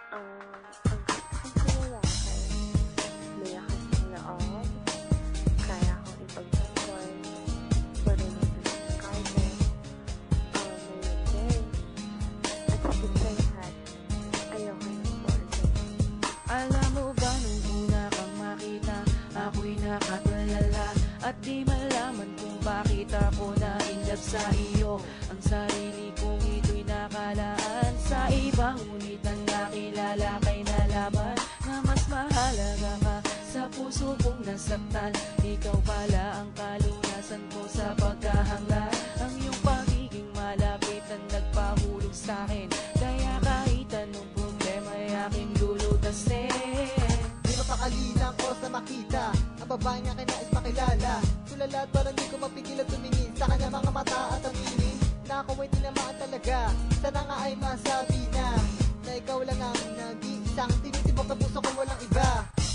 Ang gusto kong lalaki, may lakas ng loob, kaya akong ipagtanggol, marunong din diskarte, may at higit sa lahat, ayoko ng borde. Alam mo ba nung una kang makita, ako'y nakatulala at di malaman kung bakit ako na-inlove sa iyo. Ang sarili kong ito'y nakalaan sa iba, ngunit ang nakilala kay nalaman na mas mahalaga ka sa puso kong nasaktan. Ikaw pala ang kalunasan ko sa pagkahanga. Ang iyong pagiging malapit ang nagpahulog sa'kin, kaya kahit anong problema ay aking lulutasin. Di mapakalilang ko sa makita ang babae nga kinais makilala. Tulala at parang di ko mapigil at tumingin sa kanya mga mata at aminin na ako ay tinamaan talaga. Sana nga ay masabi na ikaw lang ang nag-iisang tinitibok na puso ko, walang iba.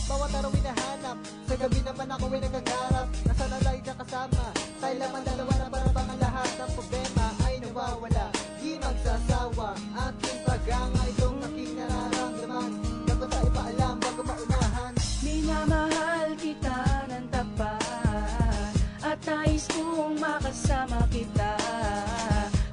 Bawat araw hinahanap, sa gabi naman ako ay nagagarap na sana lagi ka kasama. Tayo lamang dalawa na para bang ang lahat ng problema ay nawawala. Di magsasawa aking paganga, itong aking nararamdaman. Dapat tayo paalam bago maunahan. Minamahal kita ng tapat at nais kong makasama kita.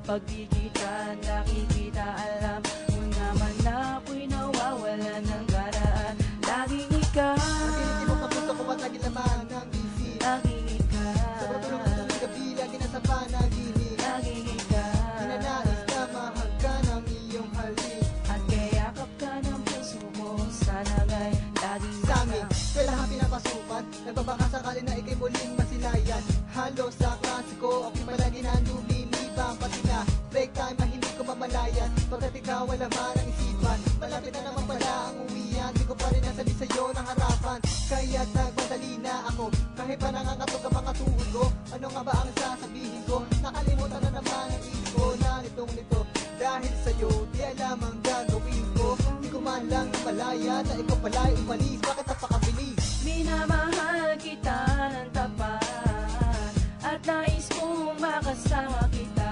Pag di kita nakikita, alam mo naman na ako'y nawawala ng garaan. Laging ikaw, Natinitibok na puso ko at laging laman ng isip. laging ikaw, Sa pagtulog ko tuwing gabi, lagi nasa panaginip. laging ikaw. Hinanais na mahal ka ng iyong halik. At kayakap ka ng puso ko, sana nga'y laging Sa amin, ikaw. kailangan pinapasukan. Nagbabaka sakali na ikay muling masilayan. Halos sa klase ko, ako'y palagi na lumilibang. Pati na break time na hindi ko mamalayan. Pagkat ikaw wala man ang isipan, malapit na naman pala ang uwian. Di ko pa rin nasabi sa'yo ng harapan, kaya't nagmadali na ako. Kahit pa nangangatog ang mga tuhod ko, ano nga ba ang sasabihin ko? Nakalimutan na naman ang isip ko na nitong nito. Dahil sa'yo, di alam ang gagawin ko. Di ko man lang namalaya na ikaw pala'y umalis. Bakit napakabilis? Minamahal kita ng tapat at nais kong makasama kita.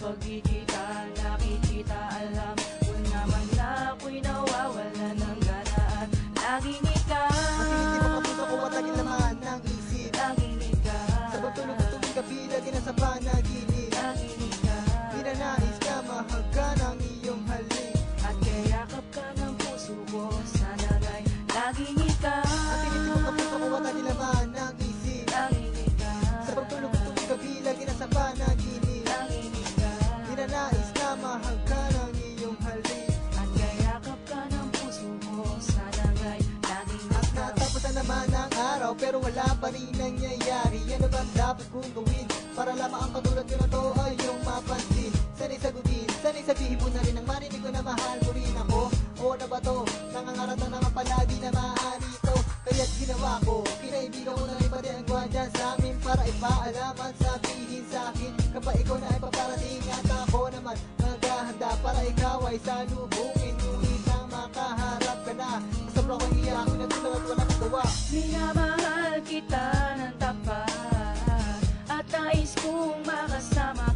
Pag di kita nakikita, alam mo naman na ako'y nawawala ng ganaan. Laging Matinitibok ang ikaw, puso ko at laging laman ng isip. laging ikaw, Sa pagtulog ko tuwing gabi, lagi nasa panaginip. laging ikaw. Pinanais na mahal ka ng iyong halik. At kayakap ka ng puso ko, sana nga'y laging ikaw, Matinitibok ang puso ko at laging laman ng isip. laging ikaw. Sa pagtulog ko tuwing gabi, lagi nasa panaginip. Laging ikaw, Pinanais na mahal ka ng iyong halik. at kayakap ka ng puso ko, sana nga'y laging At ikaw. natapos na naman ang araw, pero wala pa rin nangyayari. Ano bang dapat kong gawin para lamang ang katulad ko na to ay yung mapansin? Sana'y sagutin, sana'y sabihin mo na rin ang marinig ko na mahal mo rin ako. O na ba to? Nangangarap na naman palagi na maaari ito. Kaya't ginawa ko, kinaibigan ko na rin pati ang gwadyan sa amin para ipaalam at sabihin sa akin kapag ikaw na ay paparating at ako naman maghahanda para ikaw ay salubungin. Ngunit nang makaharap ka na, sobrang kong iyak na tulad at walang gawa. Minamahal kita ng tapat at nais kong makasama